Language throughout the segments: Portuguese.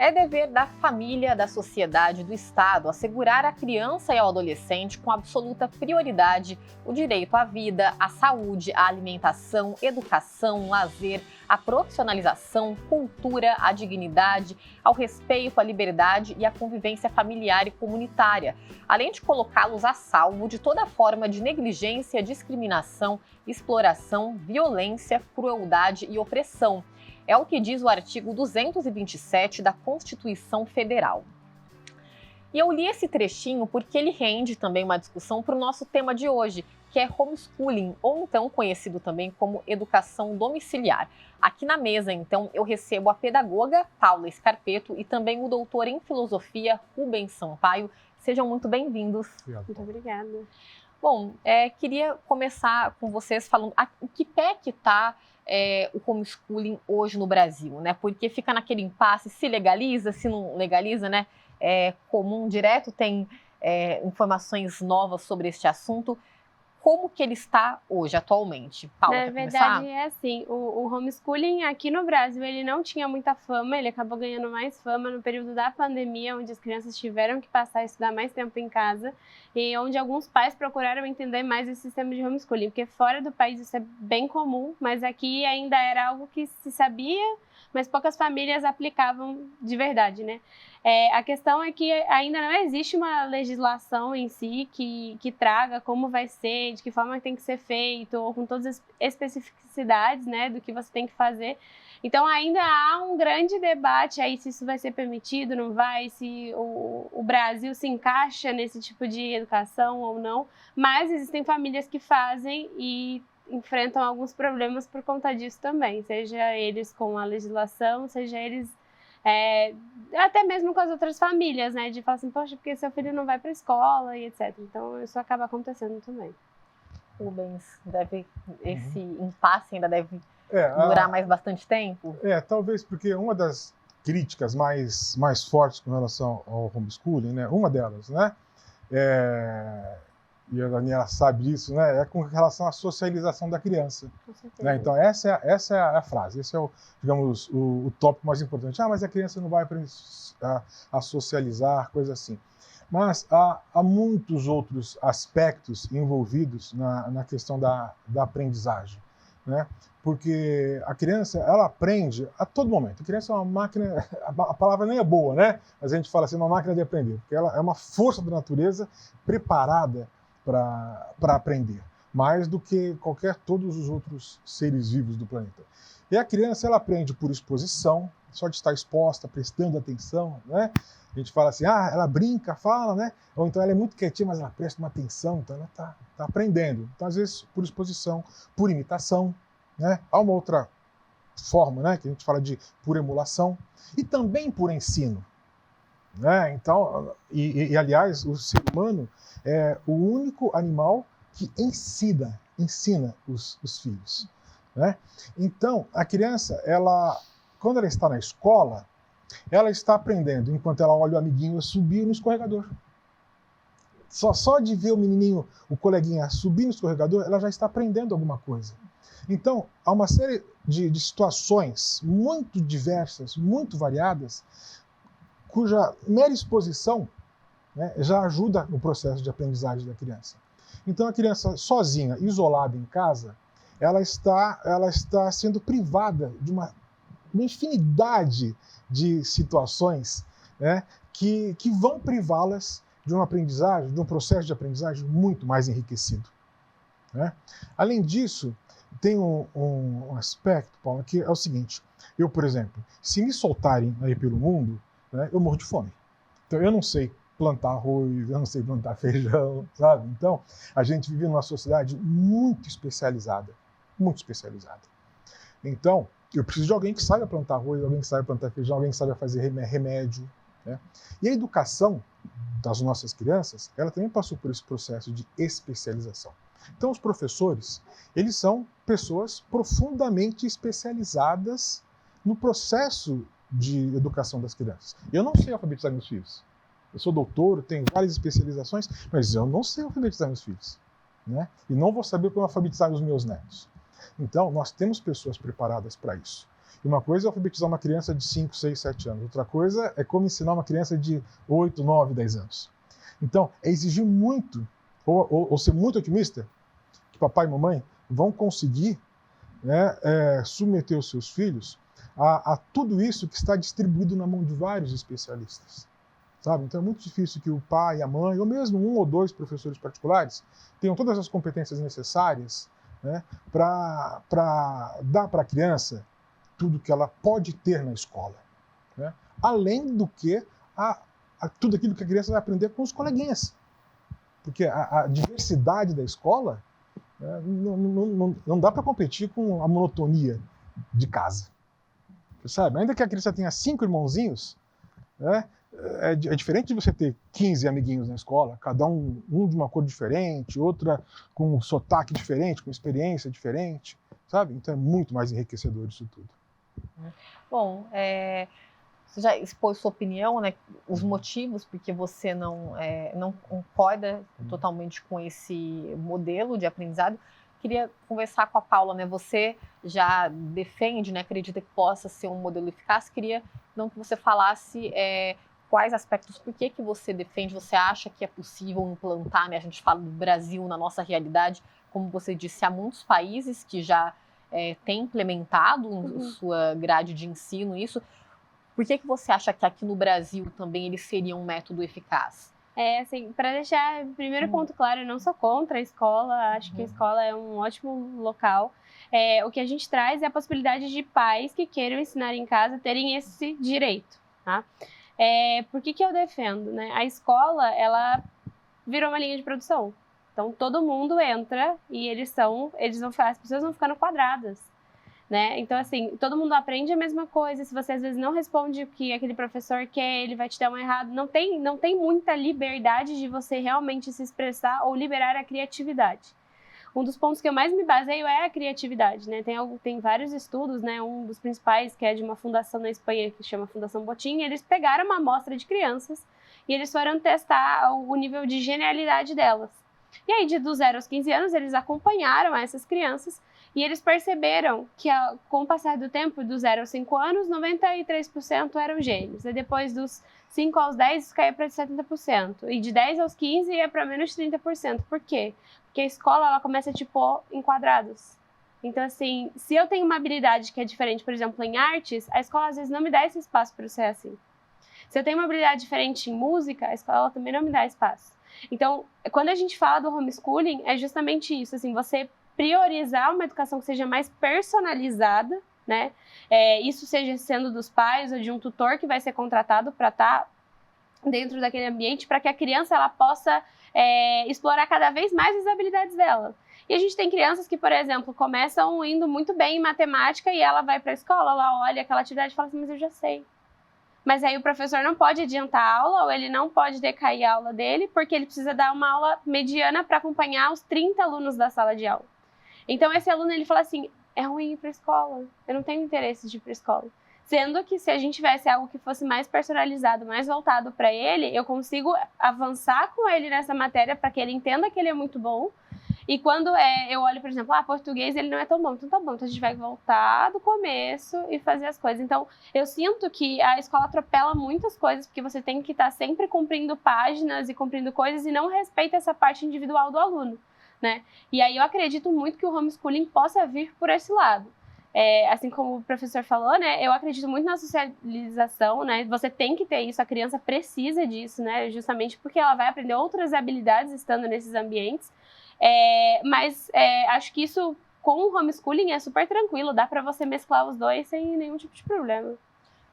É dever da família, da sociedade, do Estado assegurar à criança e ao adolescente com absoluta prioridade o direito à vida, à saúde, à alimentação, educação, lazer, à profissionalização, cultura, à dignidade, ao respeito, à liberdade e à convivência familiar e comunitária, além de colocá-los a salvo de toda forma de negligência, discriminação, exploração, violência, crueldade e opressão. É o que diz o artigo 227 da Constituição Federal. E eu li esse trechinho porque ele rende também uma discussão para o nosso tema de hoje, que é homeschooling, ou então conhecido também como educação domiciliar. Aqui na mesa, então, eu recebo a pedagoga Paula Scarpetto e também o doutor em filosofia Rubens Sampaio. Sejam muito bem-vindos. Muito obrigada. Bom, queria começar com vocês falando em que pé que está o homeschooling hoje no Brasil, né? Porque fica naquele impasse, se legaliza, se não legaliza, né? É comum, direto, tem informações novas sobre este assunto. Como que ele está hoje, atualmente? Paula, Na verdade, é assim, o homeschooling aqui no Brasil, ele não tinha muita fama, ele acabou ganhando mais fama no período da pandemia, onde as crianças tiveram que passar a estudar mais tempo em casa, e onde alguns pais procuraram entender mais esse sistema de homeschooling, porque fora do país isso é bem comum, mas aqui ainda era algo que se sabia, mas poucas famílias aplicavam de verdade, né? A questão é que ainda não existe uma legislação em si que traga como vai ser, de que forma tem que ser feito, ou com todas as especificidades, né, do que você tem que fazer. Então ainda há um grande debate aí se isso vai ser permitido, não vai, se o Brasil se encaixa nesse tipo de educação ou não, mas existem famílias que fazem e enfrentam alguns problemas por conta disso também, seja eles com a legislação, seja eles até mesmo com as outras famílias, né, de falar assim, poxa, porque seu filho não vai para a escola e etc. Então isso acaba acontecendo também. Rubens, esse impasse ainda deve durar mais bastante tempo? Talvez porque uma das críticas mais fortes com relação ao homeschooling, né, uma delas, né, e a Daniela sabe disso, né, é com relação à socialização da criança. Né? Então, essa é a frase, esse é digamos, o tópico mais importante. Mas a criança não vai aprender a socializar, coisa assim. Mas há muitos outros aspectos envolvidos na questão da aprendizagem. Né? Porque a criança, ela aprende a todo momento. A criança é uma máquina, a palavra nem é boa, né? Mas a gente fala assim, uma máquina de aprender. Porque ela é uma força da natureza preparada para aprender, mais do que todos os outros seres vivos do planeta. E a criança, ela aprende por exposição, só de estar exposta, prestando atenção, né? A gente fala assim, ela brinca, fala, né? Ou então ela é muito quietinha, mas ela presta uma atenção, então ela está aprendendo. Então, às vezes, por exposição, por imitação, né? Há uma outra forma, né? Que a gente fala de por emulação, e também por ensino. Né? Então, aliás, o ser humano é o único animal que ensina os filhos. Né? Então, a criança, quando ela está na escola, ela está aprendendo, enquanto ela olha o amiguinho subir no escorregador. Só de ver o menininho, o coleguinha subir no escorregador, ela já está aprendendo alguma coisa. Então, há uma série de situações muito diversas, muito variadas, cuja mera exposição, né, já ajuda no processo de aprendizagem da criança. Então, a criança sozinha, isolada em casa, ela está sendo privada de uma infinidade de situações, né, que vão privá-las de uma aprendizagem, de um processo de aprendizagem muito mais enriquecido. Né? Além disso, tem um aspecto, Paulo, que é o seguinte: eu, por exemplo, se me soltarem aí pelo mundo, né, eu morro de fome. Então, eu não sei plantar arroz, eu não sei plantar feijão, sabe? Então, a gente vive numa sociedade muito especializada, muito especializada. Então, eu preciso de alguém que saiba plantar arroz, alguém que saiba plantar feijão, alguém que saiba fazer remédio. Né? E a educação das nossas crianças, ela também passou por esse processo de especialização. Então, os professores, eles são pessoas profundamente especializadas no processo de educação das crianças. Eu não sei alfabetizar meus filhos. Eu sou doutor, tenho várias especializações, mas eu não sei alfabetizar meus filhos. Né? E não vou saber como alfabetizar os meus netos. Então, nós temos pessoas preparadas para isso. E uma coisa é alfabetizar uma criança de 5, 6, 7 anos. Outra coisa é como ensinar uma criança de 8, 9, 10 anos. Então, é exigir muito, ou ser muito otimista, que papai e mamãe vão conseguir, né, submeter os seus filhos a tudo isso que está distribuído na mão de vários especialistas. Sabe? Então é muito difícil que o pai, a mãe, ou mesmo 1 ou 2 professores particulares tenham todas as competências necessárias, né, para dar para a criança tudo que ela pode ter na escola, né? Além do que tudo aquilo que a criança vai aprender com os coleguinhas. Porque a diversidade da escola, né, não dá para competir com a monotonia de casa. Você sabe? Ainda que a criança tenha 5 irmãozinhos, né, é diferente de você ter 15 amiguinhos na escola, cada um de uma cor diferente, outra com um sotaque diferente, com experiência diferente, sabe? Então é muito mais enriquecedor isso tudo. Bom, você já expôs sua opinião, né? Os motivos porque você não concorda totalmente com esse modelo de aprendizado. Queria conversar com a Paula, né? Você já defende, né? Acredita que possa ser um modelo eficaz. Queria não que você falasse quais aspectos, por que você defende, você acha que é possível implantar, né? A gente fala do Brasil na nossa realidade, como você disse, há muitos países que já têm implementado em sua grade de ensino isso. Por que você acha que aqui no Brasil também ele seria um método eficaz? Assim, para deixar o primeiro ponto claro, eu não sou contra a escola, acho que a escola é um ótimo local. O que a gente traz é a possibilidade de pais que queiram ensinar em casa terem esse direito, tá? Por que eu defendo, né? A escola, ela virou uma linha de produção. Então, todo mundo entra e as pessoas vão ficando quadradas, né? Então, assim, todo mundo aprende a mesma coisa. Se você, às vezes, não responde o que aquele professor quer, ele vai te dar um errado. Não tem muita liberdade de você realmente se expressar ou liberar a criatividade. Um dos pontos que eu mais me baseio é a criatividade, né? Tem vários estudos, né? Um dos principais, que é de uma fundação na Espanha, que chama Fundação Botín, eles pegaram uma amostra de crianças e eles foram testar o nível de genialidade delas. E aí, dos 0 aos 15 anos, eles acompanharam essas crianças e eles perceberam que, com o passar do tempo, dos 0 aos 5 anos, 93% eram gênios. E depois dos 5 aos 10, isso caía para 70%. E de 10 aos 15, ia para menos 30%. Por quê? Porque a escola, ela começa a te pôr em quadrados. Então, assim, se eu tenho uma habilidade que é diferente, por exemplo, em artes, a escola às vezes não me dá esse espaço para eu ser assim. Se eu tenho uma habilidade diferente em música, a escola também não me dá espaço. Então, quando a gente fala do homeschooling, é justamente isso, assim, você priorizar uma educação que seja mais personalizada, né? Isso seja sendo dos pais ou de um tutor que vai ser contratado para estar dentro daquele ambiente, para que a criança ela possa explorar cada vez mais as habilidades dela. E a gente tem crianças que, por exemplo, começam indo muito bem em matemática e ela vai para a escola, ela olha aquela atividade e fala assim, mas eu já sei. Mas aí o professor não pode adiantar a aula ou ele não pode decair a aula dele porque ele precisa dar uma aula mediana para acompanhar os 30 alunos da sala de aula. Então esse aluno ele fala assim, é ruim ir para a escola, eu não tenho interesse de ir para a escola. Sendo que se a gente tivesse algo que fosse mais personalizado, mais voltado para ele, eu consigo avançar com ele nessa matéria para que ele entenda que ele é muito bom. E quando eu olho, por exemplo, português ele não é tão bom, então tá bom, então a gente vai voltar do começo e fazer as coisas. Então, eu sinto que a escola atropela muitas coisas, porque você tem que estar sempre cumprindo páginas e cumprindo coisas e não respeita essa parte individual do aluno, né? E aí eu acredito muito que o homeschooling possa vir por esse lado. Assim como o professor falou, né, eu acredito muito na socialização, né, você tem que ter isso, a criança precisa disso, né, justamente porque ela vai aprender outras habilidades estando nesses ambientes, mas acho que isso com o homeschooling é super tranquilo, dá para você mesclar os dois sem nenhum tipo de problema.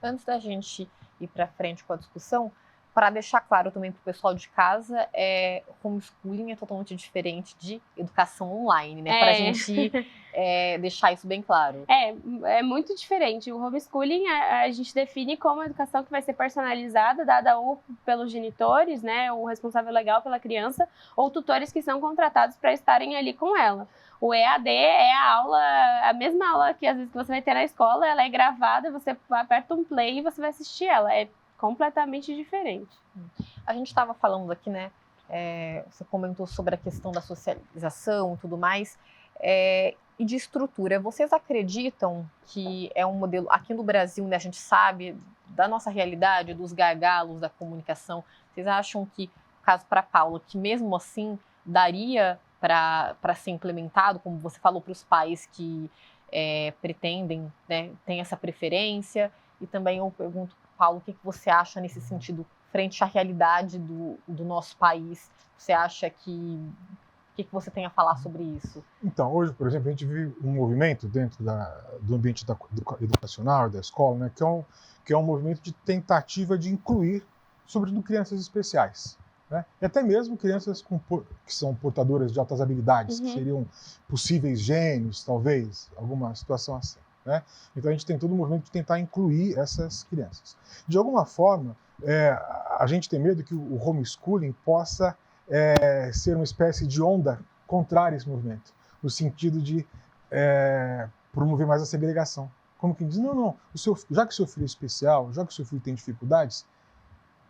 Antes da gente ir para frente com a discussão, para deixar claro também para o pessoal de casa, homeschooling é totalmente diferente de educação online, né? Para a gente deixar isso bem claro. É muito diferente. O homeschooling a gente define como uma educação que vai ser personalizada, dada ou pelos genitores, né? O responsável legal pela criança, ou tutores que são contratados para estarem ali com ela. O EAD é a mesma aula que às vezes que você vai ter na escola, ela é gravada, você aperta um play e você vai assistir ela. É completamente diferente. A gente estava falando aqui, né? Você comentou sobre a questão da socialização e tudo mais. e de estrutura. Vocês acreditam que é um modelo, aqui no Brasil, né, a gente sabe da nossa realidade, dos gargalos da comunicação, vocês acham que, caso para Paula, que mesmo assim daria para ser implementado, como você falou, para os pais que pretendem, né, têm essa preferência? E também eu pergunto, Paulo, o que você acha nesse sentido, frente à realidade do nosso país? Você acha que... O que você tem a falar sobre isso? Então, hoje, por exemplo, a gente vive um movimento dentro do ambiente educacional, da escola, né, que é um movimento de tentativa de incluir, sobretudo, crianças especiais. Né? E até mesmo crianças que são portadoras de altas habilidades, que seriam possíveis gênios, talvez, alguma situação assim. Né? Então, a gente tem todo um movimento de tentar incluir essas crianças. De alguma forma, a gente tem medo que o homeschooling possa ser uma espécie de onda contrária a esse movimento, no sentido de promover mais a segregação. Como quem diz, não, já que o seu filho é especial, já que o seu filho tem dificuldades,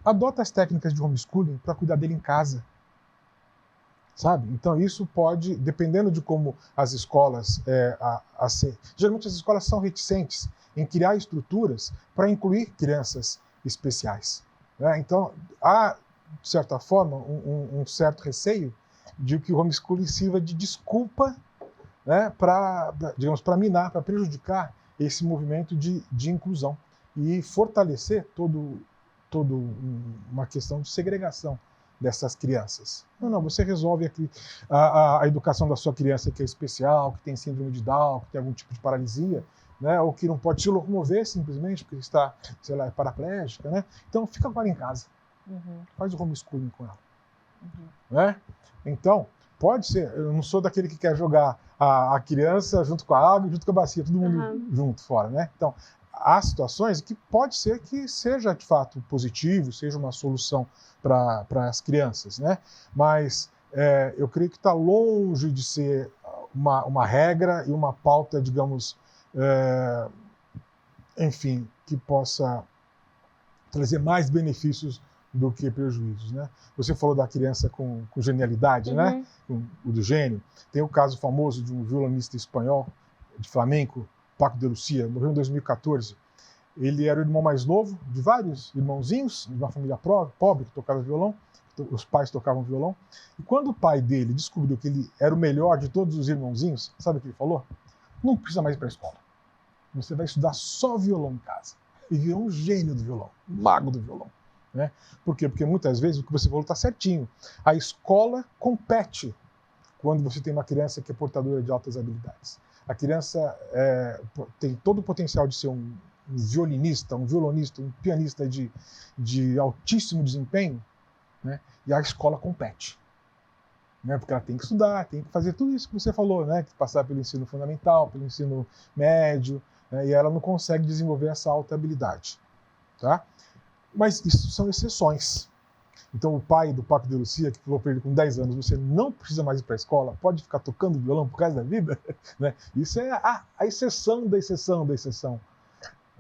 adota as técnicas de homeschooling para cuidar dele em casa. Sabe? Então isso pode, dependendo de como as escolas, geralmente as escolas são reticentes em criar estruturas para incluir crianças especiais. Né? Então há, de certa forma, um certo receio de que o homeschooling sirva de desculpa, né, para minar, para prejudicar esse movimento de inclusão e fortalecer uma questão de segregação dessas crianças. Não, você resolve a educação da sua criança que é especial, que tem síndrome de Down, que tem algum tipo de paralisia, né, ou que não pode se locomover simplesmente porque está, sei lá, paraplégica, né? Então fica agora em casa. Faz o homeschooling com ela. Né? Então, pode ser, eu não sou daquele que quer jogar a criança junto com a água e junto com a bacia, todo mundo junto fora. Né? Então, há situações que pode ser que seja de fato positivo, seja uma solução para as crianças. Né? Mas eu creio que está longe de ser uma regra e uma pauta, digamos, enfim, que possa trazer mais benefícios do que prejuízos, né? Você falou da criança com genialidade, né? O do gênio. Tem o caso famoso de um violonista espanhol de flamenco, Paco de Lucía, morreu em 2014. Ele era o irmão mais novo de vários irmãozinhos, de uma família pobre que tocava violão. Os pais tocavam violão. E quando o pai dele descobriu que ele era o melhor de todos os irmãozinhos, sabe o que ele falou? Não precisa mais ir para a escola. Você vai estudar só violão em casa. E virou um gênio do violão, um mago do violão. Né? Por quê? Porque muitas vezes o que você falou está certinho. A escola compete quando você tem uma criança que é portadora de altas habilidades. A criança tem todo o potencial de ser um violinista, um violonista, um pianista de altíssimo desempenho, né? E a escola compete. Né? Porque ela tem que estudar, tem que fazer tudo isso que você falou, né? Passar pelo ensino fundamental, pelo ensino médio, né? E ela não consegue desenvolver essa alta habilidade. Tá? Mas isso são exceções. Então o pai do Paco de Lucía, que falou para ele com 10 anos, você não precisa mais ir para a escola, pode ficar tocando violão por causa da vida, né? Isso é a exceção da exceção da exceção.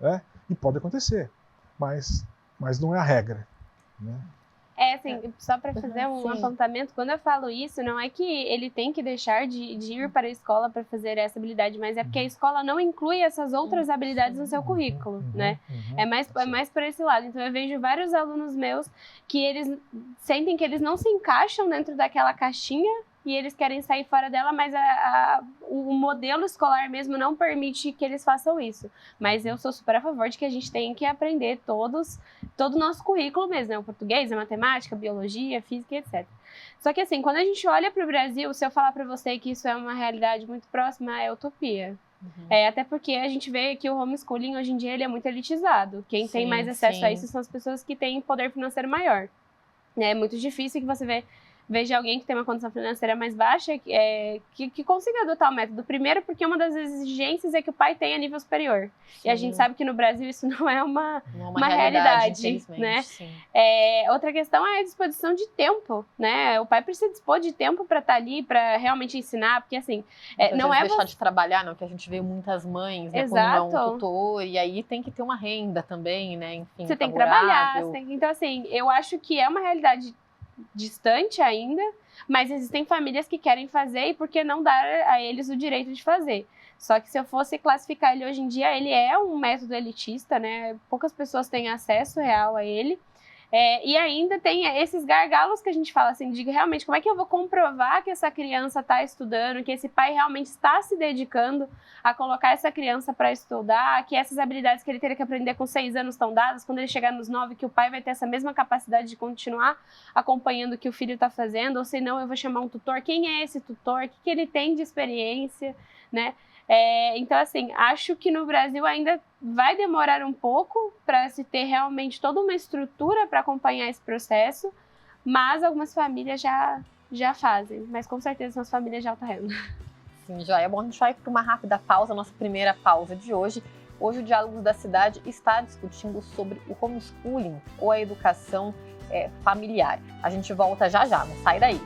Né? E pode acontecer, mas não é a regra. Né? Assim, só para fazer um apontamento, quando eu falo isso, não é que ele tem que deixar de ir para a escola para fazer essa habilidade, mas é porque a escola não inclui essas outras habilidades no seu currículo, né? É mais por esse lado. Então, eu vejo vários alunos meus que eles sentem que eles não se encaixam dentro daquela caixinha e eles querem sair fora dela, mas o modelo escolar mesmo não permite que eles façam isso. Mas eu sou super a favor de que a gente tem que aprender todo o nosso currículo mesmo, né? O português, a matemática, a biologia, a física, etc. Só que assim, quando a gente olha para o Brasil, se eu falar para você que isso é uma realidade muito próxima, é utopia. Até porque a gente vê que o homeschooling hoje em dia ele é muito elitizado. Quem tem mais acesso a isso são as pessoas que têm poder financeiro maior. É muito difícil que você veja alguém que tem uma condição financeira mais baixa que consiga adotar o método. Primeiro, porque uma das exigências é que o pai tenha nível superior. Sim. E a gente sabe que no Brasil isso não é uma realidade, né? Outra questão é a disposição de tempo, né? O pai precisa dispor de tempo para estar ali, para realmente ensinar, porque assim... não é deixar de trabalhar, não, que a gente vê muitas mães, né, quando não é um tutor, e aí tem que ter uma renda também, né? Enfim, você tem que trabalhar. Então assim, eu acho que é uma realidade distante ainda, mas existem famílias que querem fazer e por que não dar a eles o direito de fazer? Só que se eu fosse classificar ele hoje em dia, ele é um método elitista, né? Poucas pessoas têm acesso real a ele. E ainda tem esses gargalos que a gente fala assim, de realmente como é que eu vou comprovar que essa criança está estudando, que esse pai realmente está se dedicando a colocar essa criança para estudar, que essas habilidades que ele teria que aprender com 6 anos estão dadas, quando ele chegar nos 9, que o pai vai ter essa mesma capacidade de continuar acompanhando o que o filho está fazendo, ou se não, eu vou chamar um tutor. Quem é esse tutor? O que ele tem de experiência, né? Então, assim, acho que no Brasil ainda vai demorar um pouco para se ter realmente toda uma estrutura para acompanhar esse processo, mas algumas famílias já fazem, mas com certeza são as famílias de alta renda. Sim, Joia. Bom, a gente vai para uma rápida pausa, nossa primeira pausa de hoje. Hoje o Diálogos da Cidade está discutindo sobre o homeschooling ou a educação familiar. A gente volta já já, não sai daí.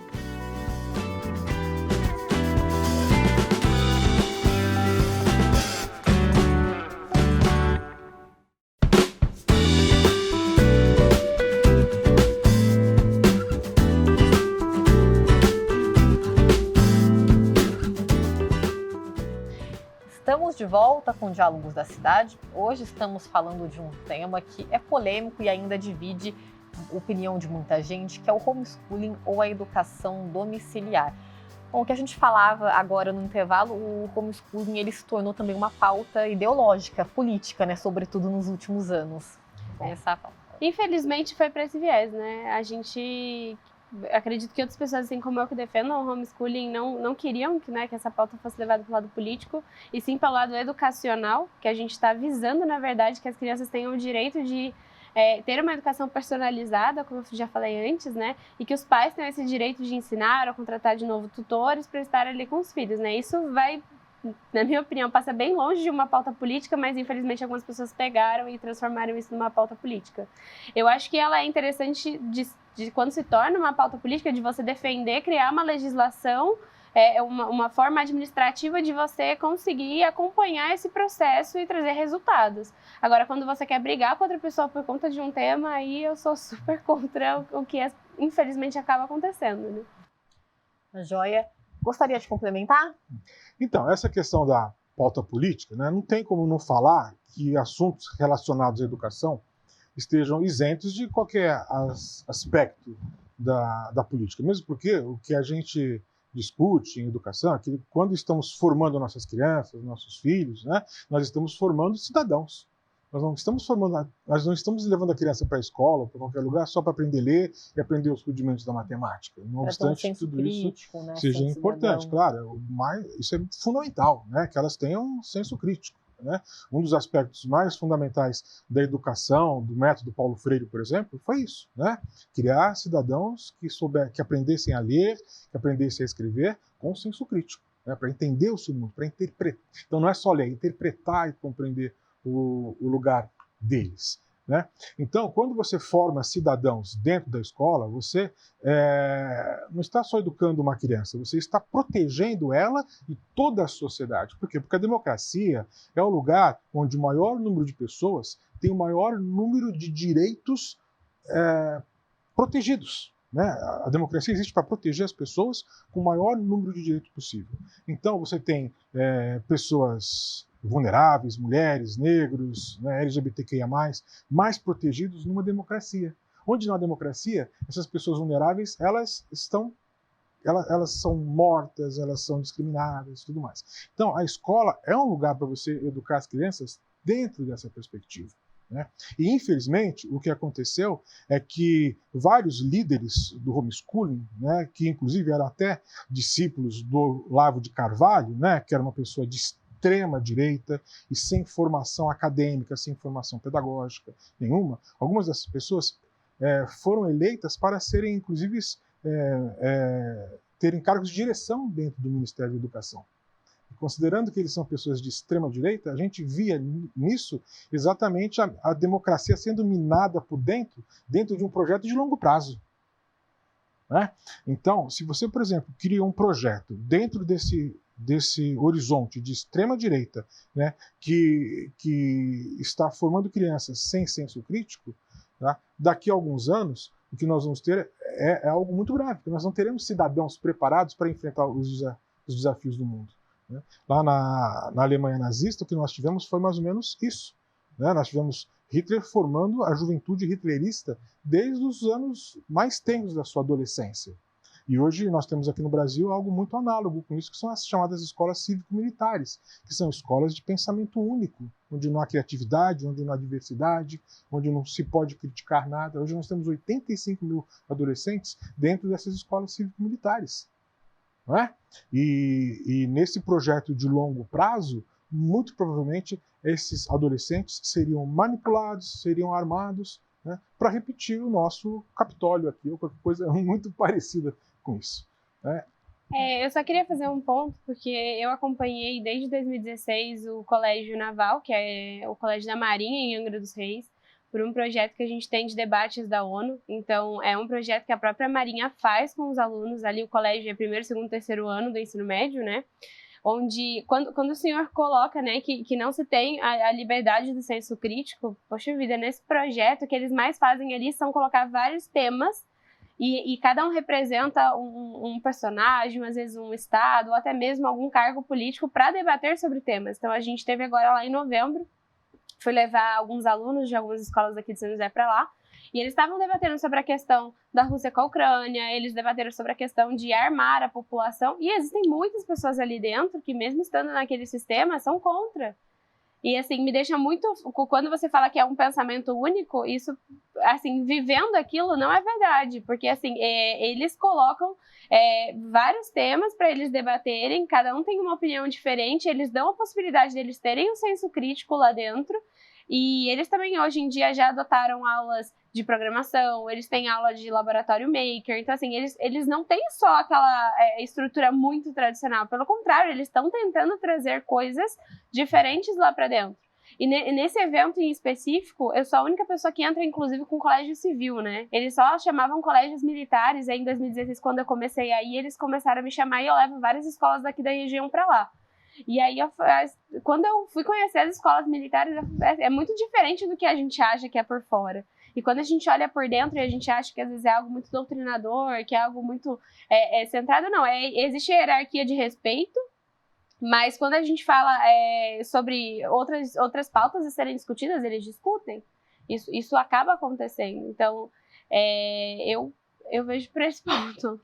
Estamos de volta com Diálogos da Cidade. Hoje estamos falando de um tema que é polêmico e ainda divide a opinião de muita gente, que é o homeschooling ou a educação domiciliar. Bom, o que a gente falava agora no intervalo, o homeschooling ele se tornou também uma pauta ideológica, política, né, sobretudo nos últimos anos. Vou começar a pauta. Infelizmente foi para esse viés, né? Acredito que outras pessoas, assim como eu, que defendam o homeschooling, não queriam que essa pauta fosse levada para o lado político, e sim para o lado educacional, que a gente está visando, na verdade, que as crianças tenham o direito de ter uma educação personalizada, como eu já falei antes, né? E que os pais tenham esse direito de ensinar ou contratar de novo tutores para estar ali com os filhos, né? Isso vai, na minha opinião, passa bem longe de uma pauta política, mas infelizmente algumas pessoas pegaram e transformaram isso numa pauta política. Eu acho que ela é interessante de quando se torna uma pauta política, de você defender, criar uma legislação, uma forma administrativa de você conseguir acompanhar esse processo e trazer resultados. Agora, quando você quer brigar com outra pessoa por conta de um tema, aí eu sou super contra o que infelizmente acaba acontecendo, né? Joia, gostaria de complementar? Então, essa questão da pauta política, né, não tem como não falar que assuntos relacionados à educação estejam isentos de qualquer aspecto da política. Mesmo porque o que a gente discute em educação é que quando estamos formando nossas crianças, nossos filhos, né, nós estamos formando cidadãos. Nós não estamos levando a criança para a escola, para qualquer lugar, só para aprender a ler e aprender os rudimentos da matemática. Não obstante tudo isso, né, seja importante, claro, mas isso é fundamental, né, que elas tenham um senso crítico. Né? Um dos aspectos mais fundamentais da educação, do método Paulo Freire, por exemplo, foi isso, né? Criar cidadãos que aprendessem a ler, que aprendessem a escrever com senso crítico, né? Para entender o seu mundo, para interpretar. Então não é só ler, é interpretar e compreender o lugar deles. Né? Então, quando você forma cidadãos dentro da escola, você não está só educando uma criança, você está protegendo ela e toda a sociedade. Por quê? Porque a democracia é o lugar onde o maior número de pessoas tem o maior número de direitos protegidos. Né? A democracia existe para proteger as pessoas com o maior número de direitos possível. Então, você tem pessoas vulneráveis, mulheres, negros, né, LGBTQIA+, mais protegidos numa democracia. Onde na democracia, essas pessoas vulneráveis, elas são mortas, elas são discriminadas e tudo mais. Então, a escola é um lugar para você educar as crianças dentro dessa perspectiva. Né? E, infelizmente, o que aconteceu é que vários líderes do homeschooling, né, que inclusive eram até discípulos do Olavo de Carvalho, né, que era uma pessoa de extrema direita e sem formação acadêmica, sem formação pedagógica nenhuma, algumas dessas pessoas foram eleitas para serem, inclusive, terem cargos de direção dentro do Ministério da Educação. E considerando que eles são pessoas de extrema direita, a gente via nisso exatamente a democracia sendo minada por dentro de um projeto de longo prazo. Né? Então, se você, por exemplo, cria um projeto dentro desse horizonte de extrema-direita, né, que está formando crianças sem senso crítico, tá? Daqui a alguns anos o que nós vamos ter é algo muito grave, porque nós não teremos cidadãos preparados para enfrentar os desafios do mundo. Né? Lá na Alemanha nazista, o que nós tivemos foi mais ou menos isso. Né? Nós tivemos Hitler formando a juventude hitlerista desde os anos mais tenros da sua adolescência. E hoje nós temos aqui no Brasil algo muito análogo com isso, que são as chamadas escolas cívico-militares, que são escolas de pensamento único, onde não há criatividade, onde não há diversidade, onde não se pode criticar nada. Hoje nós temos 85 mil adolescentes dentro dessas escolas cívico-militares. Não é? E nesse projeto de longo prazo, muito provavelmente esses adolescentes seriam manipulados, seriam armados, né, para repetir o nosso Capitólio aqui, ou qualquer coisa muito parecida com isso. Né? Eu só queria fazer um ponto, porque eu acompanhei desde 2016 o Colégio Naval, que é o Colégio da Marinha em Angra dos Reis, por um projeto que a gente tem de debates da ONU. Então, é um projeto que a própria Marinha faz com os alunos. Ali o colégio é primeiro, segundo, terceiro ano do ensino médio, né? Onde, quando o senhor coloca, né, que não se tem a liberdade do senso crítico, poxa vida, nesse projeto, o que eles mais fazem ali são colocar vários temas e cada um representa um personagem, às vezes um estado, ou até mesmo algum cargo político para debater sobre temas. Então, a gente teve agora lá em novembro, fui levar alguns alunos de algumas escolas aqui de São José para lá, e eles estavam debatendo sobre a questão da Rússia com a Ucrânia, eles debateram sobre a questão de armar a população, e existem muitas pessoas ali dentro que, mesmo estando naquele sistema, são contra. E, assim, me deixa muito... Quando você fala que é um pensamento único, isso, assim, vivendo aquilo não é verdade, porque, assim, eles colocam vários temas para eles debaterem, cada um tem uma opinião diferente, eles dão a possibilidade deles terem um senso crítico lá dentro, e eles também, hoje em dia, já adotaram aulas de programação, eles têm aula de laboratório maker, então, assim, eles não têm só aquela estrutura muito tradicional, pelo contrário, eles estão tentando trazer coisas diferentes lá para dentro. E nesse evento em específico, eu sou a única pessoa que entra, inclusive, com colégio civil, né? Eles só chamavam colégios militares, aí em 2016, quando eu comecei aí, eles começaram a me chamar e eu levo várias escolas daqui da região para lá. E aí, quando eu fui conhecer as escolas militares, é muito diferente do que a gente acha que é por fora. E quando a gente olha por dentro e a gente acha que às vezes é algo muito doutrinador, que é algo muito centrado, não. Existe hierarquia de respeito, mas quando a gente fala sobre outras pautas a serem discutidas, eles discutem. Isso acaba acontecendo. Então, eu vejo por esse ponto,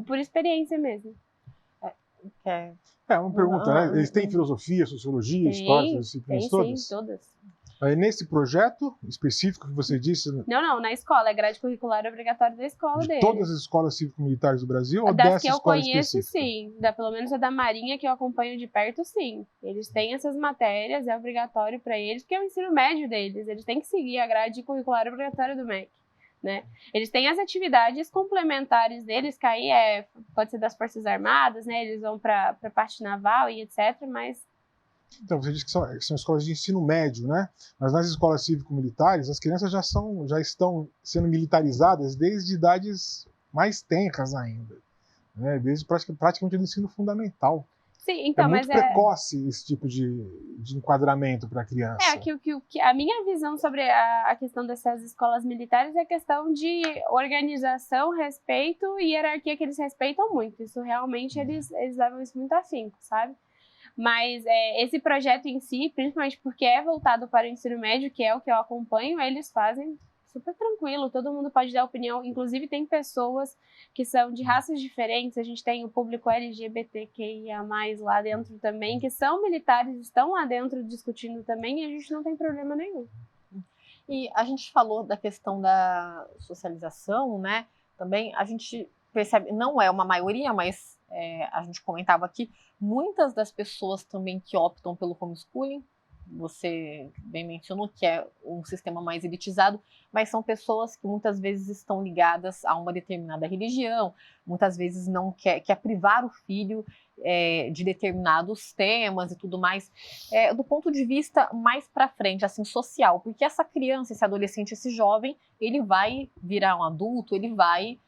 por experiência mesmo. Uma pergunta, né? Eles têm filosofia, sociologia, história, disciplinas todas? Sim, todas. Aí, nesse projeto específico que você disse... Não, na escola, é grade curricular obrigatória da escola de dele. todas as escolas cívico-militares do Brasil ou das dessa que eu escola conheço, específica? sim. Pelo menos a da Marinha, que eu acompanho de perto, sim. Eles têm essas matérias, é obrigatório para eles, porque é o ensino médio deles. Eles têm que seguir a grade curricular obrigatória do MEC. Né? Eles têm as atividades complementares deles, que aí pode ser das Forças Armadas, né? Eles vão para a parte naval e etc., mas... Então, você disse que são escolas de ensino médio, né? Mas nas escolas cívico-militares, as crianças já estão sendo militarizadas desde idades mais tenras ainda, né? Desde praticamente do ensino fundamental. Sim, então, é muito precoce esse tipo de enquadramento para a criança. A minha visão sobre a questão dessas escolas militares é a questão de organização, respeito e hierarquia, que eles respeitam muito. Isso realmente eles levam isso muito afinco, sabe? Mas esse projeto em si, principalmente porque é voltado para o ensino médio, que é o que eu acompanho, eles fazem super tranquilo, todo mundo pode dar opinião, inclusive tem pessoas que são de raças diferentes, a gente tem o público LGBTQIA+, lá dentro também, que são militares, estão lá dentro discutindo também, e a gente não tem problema nenhum. E a gente falou da questão da socialização, né? Também a gente percebe, não é uma maioria, mas a gente comentava aqui, muitas das pessoas também que optam pelo homeschooling, você bem mencionou que é um sistema mais elitizado, mas são pessoas que muitas vezes estão ligadas a uma determinada religião, muitas vezes não quer privar o filho de determinados temas e tudo mais, do ponto de vista mais para frente, assim, social, porque essa criança, esse adolescente, esse jovem, ele vai virar um adulto, ele vai...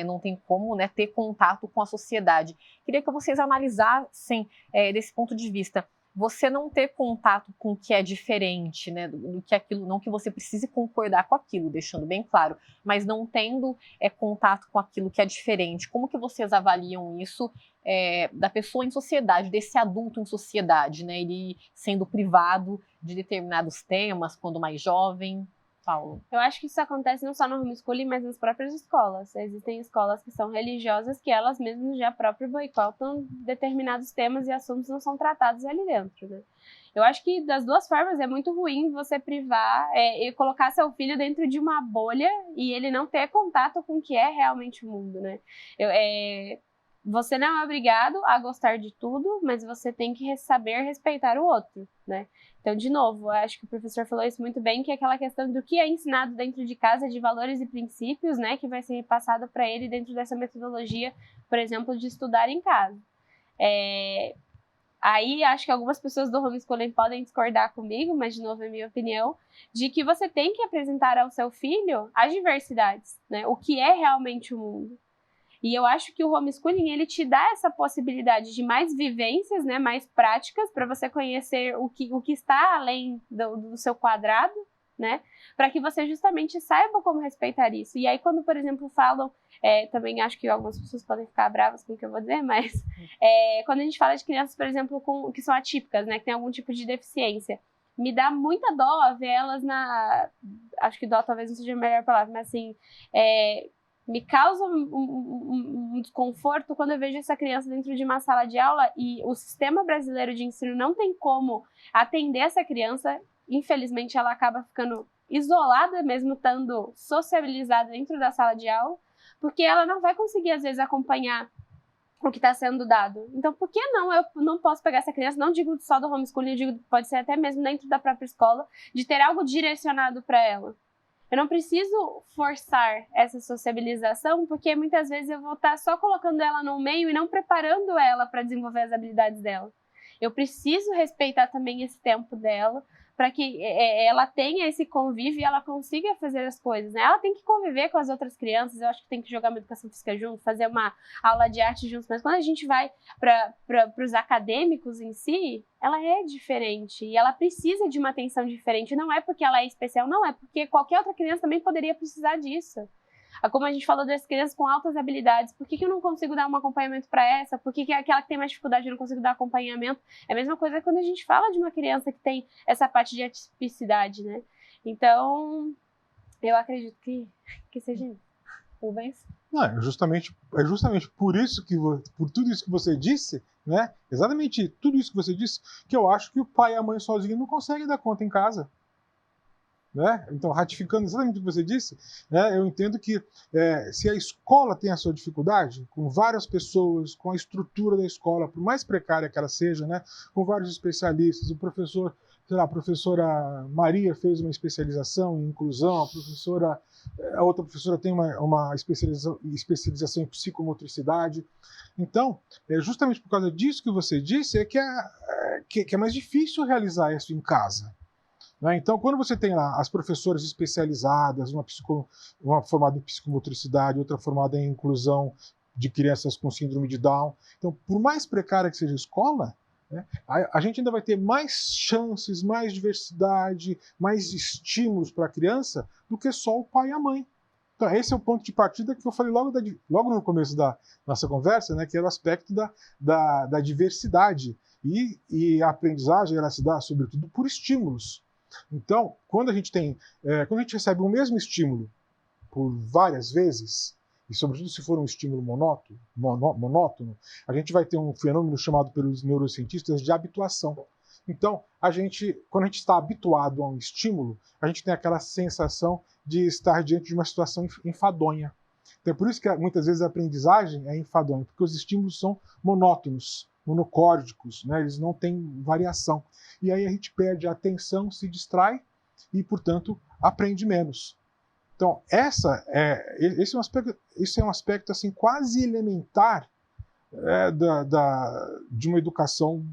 não tem como, né, ter contato com a sociedade. Queria que vocês analisassem desse ponto de vista. você não ter contato com o que é diferente, né, do que aquilo, não que você precise concordar com aquilo, deixando bem claro, mas não tendo contato com aquilo que é diferente. Como que vocês avaliam isso da pessoa em sociedade, desse adulto em sociedade, né, ele sendo privado de determinados temas quando mais jovem? Paulo. Eu acho que isso acontece não só no homeschooling, mas nas próprias escolas. Existem escolas que são religiosas que elas mesmas já próprio boicotam determinados temas e assuntos não são tratados ali dentro, né? Eu acho que das duas formas é muito ruim você privar e colocar seu filho dentro de uma bolha e ele não ter contato com o que é realmente o mundo, né? Você não é obrigado a gostar de tudo, mas você tem que saber respeitar o outro, né? Então, de novo, eu acho que o professor falou isso muito bem, que é aquela questão do que é ensinado dentro de casa, de valores e princípios, né, que vai ser passado para ele dentro dessa metodologia, por exemplo, de estudar em casa. Aí, acho que algumas pessoas do homeschooling podem discordar comigo, mas, de novo, é minha opinião, de que você tem que apresentar ao seu filho as diversidades, né, o que é realmente o mundo. E eu acho que o homeschooling, ele te dá essa possibilidade de mais vivências, né, mais práticas, para você conhecer o que está além do seu quadrado, né, para que você justamente saiba como respeitar isso. E aí, quando, por exemplo, falam, também acho que algumas pessoas podem ficar bravas com o que eu vou dizer, mas quando a gente fala de crianças, por exemplo, que são atípicas, né, que tem algum tipo de deficiência, me dá muita dó ver elas acho que dó talvez não seja a melhor palavra, mas assim, me causa um desconforto quando eu vejo essa criança dentro de uma sala de aula e o sistema brasileiro de ensino não tem como atender essa criança. Infelizmente, ela acaba ficando isolada, mesmo estando sociabilizada dentro da sala de aula, porque ela não vai conseguir, às vezes, acompanhar o que está sendo dado. Então, por que não? Eu não posso pegar essa criança, não digo só do homeschooling, eu digo pode ser até mesmo dentro da própria escola, de ter algo direcionado para ela. Eu não preciso forçar essa sociabilização, porque muitas vezes eu vou estar só colocando ela no meio e não preparando ela para desenvolver as habilidades dela. Eu preciso respeitar também esse tempo dela, para que ela tenha esse convívio e ela consiga fazer as coisas, né? Ela tem que conviver com as outras crianças, eu acho que tem que jogar uma educação física junto, fazer uma aula de arte juntos, mas quando a gente vai para os acadêmicos em si, ela é diferente e ela precisa de uma atenção diferente. Não é porque ela é especial, não, é porque qualquer outra criança também poderia precisar disso. Como a gente falou das crianças com altas habilidades, por que eu não consigo dar um acompanhamento para essa? Por que aquela que tem mais dificuldade eu não consigo dar acompanhamento? É a mesma coisa quando a gente fala de uma criança que tem essa parte de atipicidade, né? Então, eu acredito que seja isso. Rubens? Não, é justamente por isso por tudo isso que você disse, né? Exatamente tudo isso que você disse, que eu acho que o pai e a mãe sozinhos não conseguem dar conta em casa. Né? Então, ratificando exatamente o que você disse, né, eu entendo que se a escola tem a sua dificuldade, com várias pessoas, com a estrutura da escola, por mais precária que ela seja, né, com vários especialistas, o professor, sei lá, a professora Maria fez uma especialização em inclusão, a outra professora tem uma especialização em psicomotricidade. Então, justamente por causa disso que você disse, que é mais difícil realizar isso em casa. Então, quando você tem lá as professoras especializadas, uma formada em psicomotricidade, outra formada em inclusão de crianças com síndrome de Down, então, por mais precária que seja a escola, né, a gente ainda vai ter mais chances, mais diversidade, mais estímulos para a criança do que só o pai e a mãe. Então, esse é o ponto de partida que eu falei logo no começo da nossa conversa, né, que era o aspecto da diversidade. E a aprendizagem ela se dá, sobretudo, por estímulos. Então, quando a gente recebe o mesmo estímulo por várias vezes, e sobretudo se for um estímulo monótono, a gente vai ter um fenômeno chamado pelos neurocientistas de habituação. Então, quando a gente está habituado a um estímulo, a gente tem aquela sensação de estar diante de uma situação enfadonha. Então, é por isso que muitas vezes a aprendizagem é enfadonha, porque os estímulos são monótonos, monocórdicos, né? Eles não têm variação. E aí a gente perde a atenção, se distrai e, portanto, aprende menos. Então, esse é um aspecto assim, quase elementar de uma educação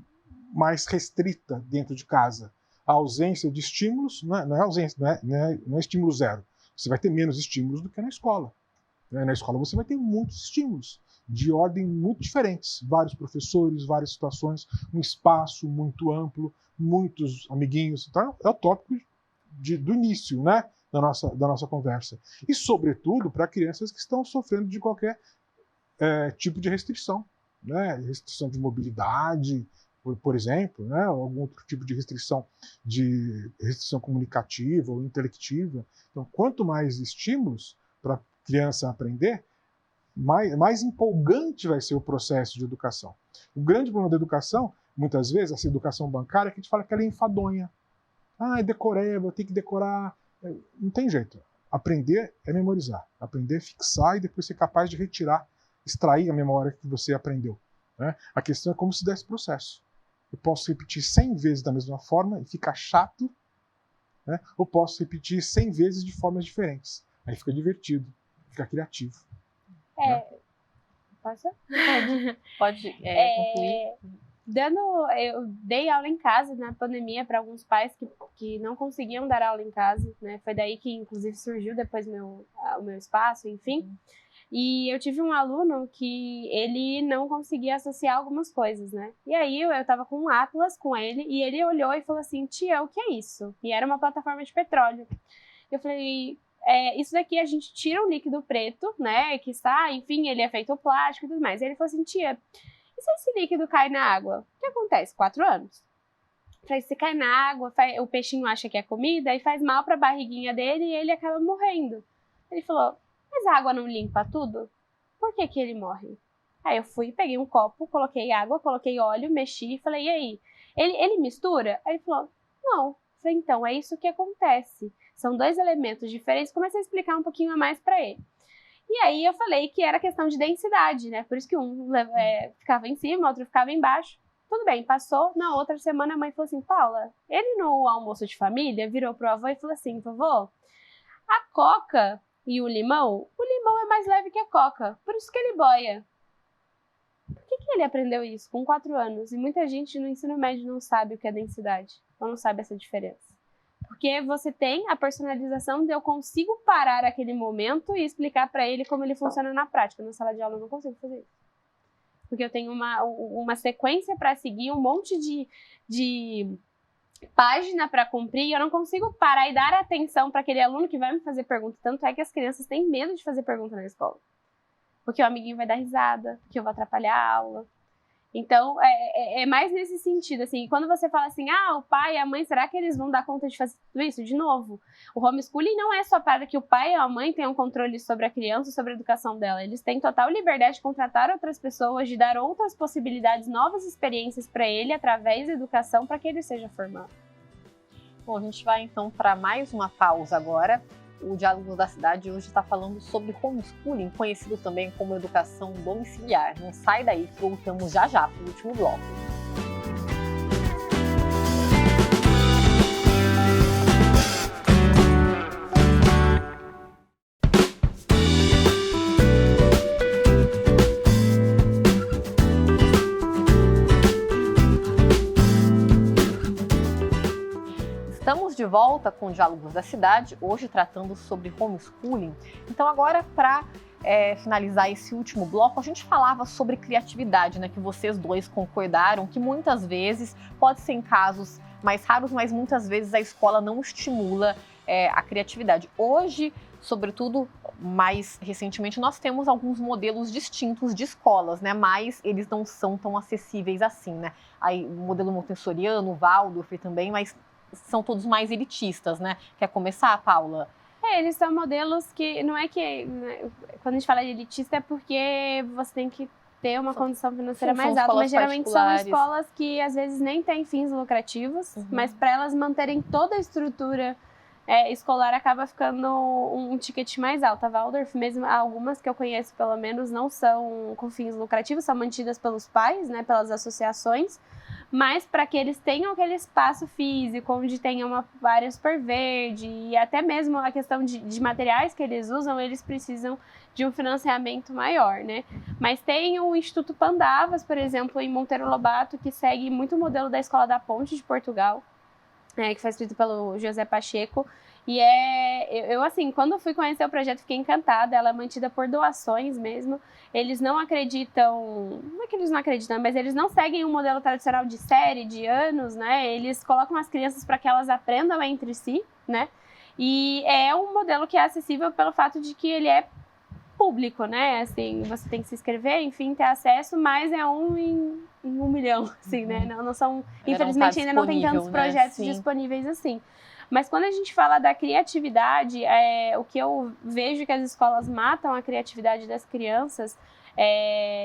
mais restrita dentro de casa. A ausência de estímulos não é estímulo zero. Você vai ter menos estímulos do que na escola. Na escola você vai ter muitos estímulos. de ordem muito diferentes. Vários professores, várias situações, um espaço muito amplo, muitos amiguinhos. Então, é o tópico do início, né, da nossa conversa. E, sobretudo, para crianças que estão sofrendo de qualquer tipo de restrição, né, restrição de mobilidade, por exemplo, né, algum outro tipo de restrição comunicativa ou intelectiva. Então, quanto mais estímulos para a criança aprender, mais empolgante vai ser o processo de educação. O grande problema da educação, muitas vezes, essa educação bancária, é que a gente fala que ela é enfadonha. É decoreba, eu tenho que decorar. Não tem jeito. Aprender é memorizar. Aprender é fixar e depois ser capaz de retirar, extrair a memória que você aprendeu. Né? A questão é como se dá esse processo. Eu posso repetir 100 vezes da mesma forma e ficar chato, né? Ou posso repetir 100 vezes de formas diferentes. Aí fica divertido, fica criativo. Posso? Pode concluir. Eu dei aula em casa na pandemia para alguns pais que não conseguiam dar aula em casa, né? Foi daí que, inclusive, surgiu depois o meu espaço, enfim. E eu tive um aluno que ele não conseguia associar algumas coisas, né? E aí eu tava com um atlas com ele e ele olhou e falou assim, tia, o que é isso? E era uma plataforma de petróleo. Eu falei, isso daqui a gente tira um líquido preto, né? Que está, enfim, ele é feito plástico e tudo mais. E ele falou assim, tia, e se esse líquido cai na água? O que acontece? 4 anos. Eu falei, se cai na água, o peixinho acha que é comida e faz mal pra barriguinha dele e ele acaba morrendo. Ele falou, mas a água não limpa tudo? Por que ele morre? Aí eu fui, peguei um copo, coloquei água, coloquei óleo, mexi e falei, e aí? Ele mistura? Aí ele falou, não. Eu falei, então, é isso que acontece. São 2 elementos diferentes. Comecei a explicar um pouquinho a mais para ele. E aí eu falei que era questão de densidade, né? Por isso que um ficava em cima, o outro ficava embaixo. Tudo bem, passou. Na outra semana a mãe falou assim, Paula, ele no almoço de família virou pro avô e falou assim, vovô, a coca e o limão é mais leve que a coca, por isso que ele boia. Por que ele aprendeu isso com 4 anos? E muita gente no ensino médio não sabe o que é densidade, ou não sabe essa diferença. Porque você tem a personalização de eu consigo parar aquele momento e explicar para ele como ele funciona na prática. Na sala de aula eu não consigo fazer isso. Porque eu tenho uma sequência para seguir, um monte de página para cumprir e eu não consigo parar e dar atenção para aquele aluno que vai me fazer pergunta. Tanto é que as crianças têm medo de fazer pergunta na escola. Porque o amiguinho vai dar risada, porque eu vou atrapalhar a aula. Então, é mais nesse sentido, assim, quando você fala assim, o pai e a mãe, será que eles vão dar conta de fazer tudo isso? De novo, o homeschooling não é só para que o pai e a mãe tenham controle sobre a criança, sobre a educação dela. Eles têm total liberdade de contratar outras pessoas, de dar outras possibilidades, novas experiências para ele, através da educação, para que ele seja formado. Bom, a gente vai então para mais uma pausa agora. O Diálogos da Cidade hoje está falando sobre homeschooling, conhecido também como educação domiciliar. Não sai daí, que voltamos já para o último bloco. Estamos de volta com o Diálogos da Cidade, hoje tratando sobre homeschooling. Então agora, para finalizar esse último bloco, a gente falava sobre criatividade, né, que vocês dois concordaram que muitas vezes, pode ser em casos mais raros, mas muitas vezes a escola não estimula a criatividade. Hoje, sobretudo, mais recentemente, nós temos alguns modelos distintos de escolas, né, mas eles não são tão acessíveis assim, né? Aí, o modelo montessoriano, o Waldorf também, mas são todos mais elitistas, né? Quer começar, Paula? Eles são modelos que, não é que, né, quando a gente fala de elitista é porque você tem que ter uma condição financeira mais alta, mas geralmente são escolas que às vezes nem têm fins lucrativos, mas para elas manterem toda a estrutura escolar acaba ficando um ticket mais alto. A Waldorf, mesmo algumas que eu conheço pelo menos, não são com fins lucrativos, são mantidas pelos pais, né, pelas associações, mas para que eles tenham aquele espaço físico, onde tenha uma área super verde, e até mesmo a questão de materiais que eles usam, eles precisam de um financiamento maior, né? Mas tem o Instituto Pandavas, por exemplo, em Monteiro Lobato, que segue muito o modelo da Escola da Ponte de Portugal, que foi escrito pelo José Pacheco, E eu assim, quando eu fui conhecer o projeto, fiquei encantada. Ela é mantida por doações mesmo. Eles não acreditam, não é que eles não acreditam, mas eles não seguem um modelo tradicional de série, de anos, né? Eles colocam as crianças para que elas aprendam entre si, né? E é um modelo que é acessível pelo fato de que ele é público, né? Assim, você tem que se inscrever, enfim, ter acesso, mas é um em 1 milhão, assim, né? Não são, infelizmente, ainda não tem tantos projetos disponíveis assim. Mas quando a gente fala da criatividade, o que eu vejo que as escolas matam a criatividade das crianças,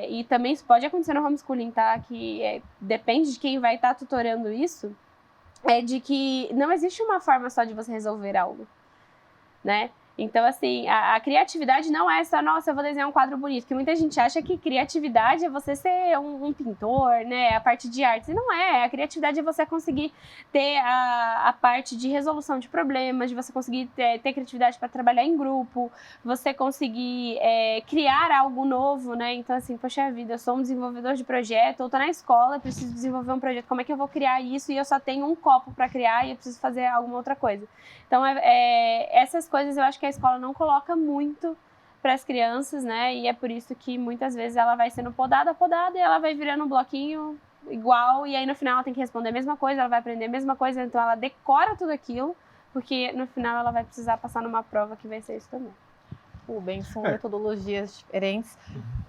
e também isso pode acontecer no homeschooling, tá? Que depende de quem vai estar tutorando isso, é de que não existe uma forma só de você resolver algo, né? Então, assim, a criatividade não é só, nossa, eu vou desenhar um quadro bonito, porque muita gente acha que criatividade é você ser um pintor, né, a parte de artes, e não é. A criatividade é você conseguir ter a parte de resolução de problemas, de você conseguir ter criatividade para trabalhar em grupo, você conseguir criar algo novo, né, então, assim, poxa vida, eu sou um desenvolvedor de projeto, ou tô na escola, preciso desenvolver um projeto, como é que eu vou criar isso e eu só tenho um copo para criar e eu preciso fazer alguma outra coisa. Então, essas coisas eu acho que a escola não coloca muito para as crianças, né? E é por isso que muitas vezes ela vai sendo podada e ela vai virando um bloquinho igual, e aí no final ela tem que responder a mesma coisa, ela vai aprender a mesma coisa, então ela decora tudo aquilo, porque no final ela vai precisar passar numa prova que vai ser isso também. Bem, são metodologias diferentes,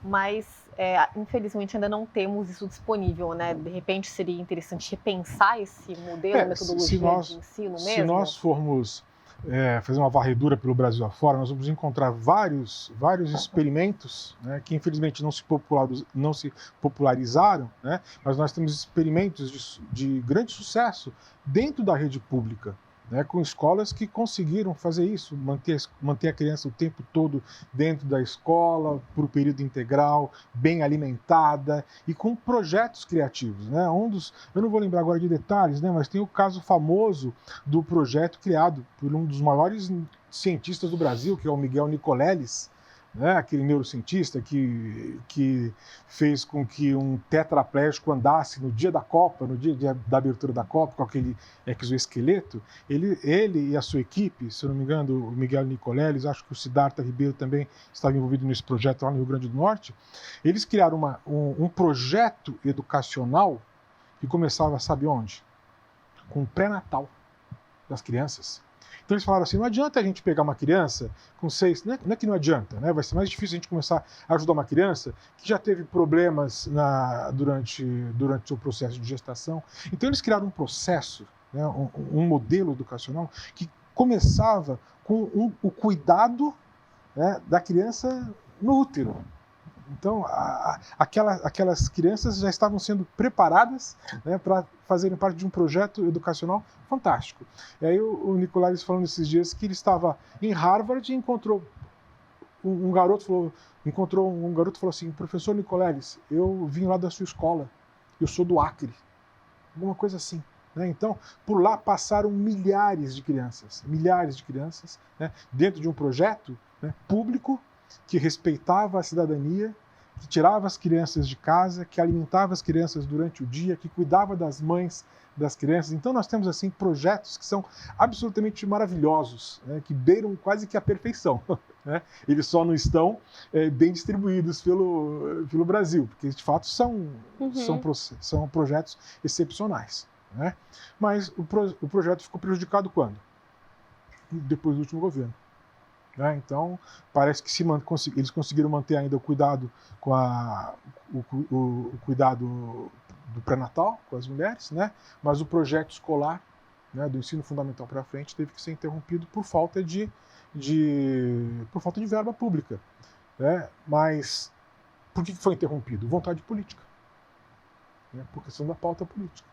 mas infelizmente ainda não temos isso disponível, né? De repente seria interessante repensar esse modelo, metodologia de ensino mesmo? Se nós formos fazer uma varredura pelo Brasil afora, nós vamos encontrar vários experimentos, né, que infelizmente não se popularizaram, né, mas nós temos experimentos de grande sucesso dentro da rede pública, né, com escolas que conseguiram fazer isso, manter a criança o tempo todo dentro da escola, por um período integral, bem alimentada e com projetos criativos, né? Eu não vou lembrar agora de detalhes, né, mas tem o caso famoso do projeto criado por um dos maiores cientistas do Brasil, que é o Miguel Nicoleles, né, aquele neurocientista que fez com que um tetraplégico andasse no dia da Copa, no dia da abertura da Copa, com aquele exoesqueleto. Ele e a sua equipe, se eu não me engano, o Miguel Nicoleles, acho que o Siddhartha Ribeiro também estava envolvido nesse projeto lá no Rio Grande do Norte, eles criaram um projeto educacional que começava, sabe onde? Com o pré-natal das crianças. Então eles falaram assim, não adianta a gente pegar uma criança com 6, não é que não adianta, né? Vai ser mais difícil a gente começar a ajudar uma criança que já teve problemas durante o seu processo de gestação. Então eles criaram um processo, né, um modelo educacional que começava com o cuidado, né, da criança no útero. Então, aquelas crianças já estavam sendo preparadas, né, para fazerem parte de um projeto educacional fantástico. E aí o Nicoleles falando esses dias que ele estava em Harvard e encontrou um garoto falou assim, professor Nicoleles, eu vim lá da sua escola, eu sou do Acre, alguma coisa assim. Né? Então, por lá passaram milhares de crianças, né, dentro de um projeto, né, público, que respeitava a cidadania, que tirava as crianças de casa, que alimentava as crianças durante o dia, que cuidava das mães das crianças. Então nós temos assim projetos que são absolutamente maravilhosos, né, que beiram quase que a perfeição. Né? Eles só não estão bem distribuídos pelo Brasil, porque de fato são projetos excepcionais. Né? Mas o projeto ficou prejudicado quando? Depois do último governo. Então, parece que eles conseguiram manter ainda o cuidado o cuidado do pré-natal com as mulheres, né? Mas o projeto escolar, né, do ensino fundamental para frente teve que ser interrompido por falta de verba pública. Né? Mas por que foi interrompido? Vontade política, né? Por questão da pauta política.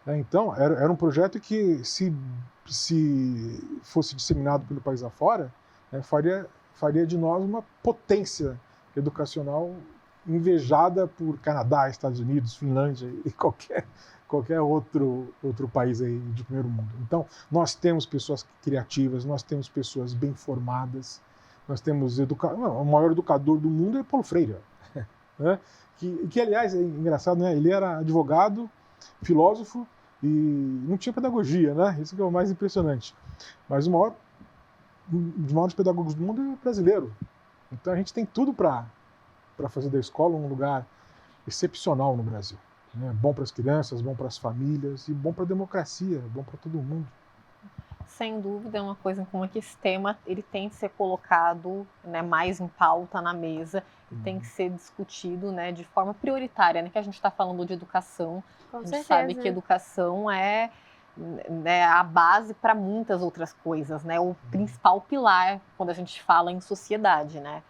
Então, era um projeto que, se fosse disseminado pelo país afora, faria de nós uma potência educacional invejada por Canadá, Estados Unidos, Finlândia e qualquer outro país aí de primeiro mundo. Então, nós temos pessoas criativas, nós temos pessoas bem formadas, nós temos o maior educador do mundo é Paulo Freire, né? que aliás, é engraçado, né? Ele era advogado, filósofo e não tinha pedagogia, né? Isso que é o mais impressionante. Mas o maior dos maiores pedagogos do mundo é brasileiro. Então a gente tem tudo para fazer da escola um lugar excepcional no Brasil. Né? Bom para as crianças, bom para as famílias e bom para a democracia, bom para todo mundo. Sem dúvida, é uma coisa em comum que esse tema ele tem que ser colocado, né, mais em pauta na mesa e tem que ser discutido, né, de forma prioritária, né, que a gente está falando de educação. Com a gente certeza. sabe que educação é, né, a base para muitas outras coisas, né, o principal pilar quando a gente fala em sociedade, né.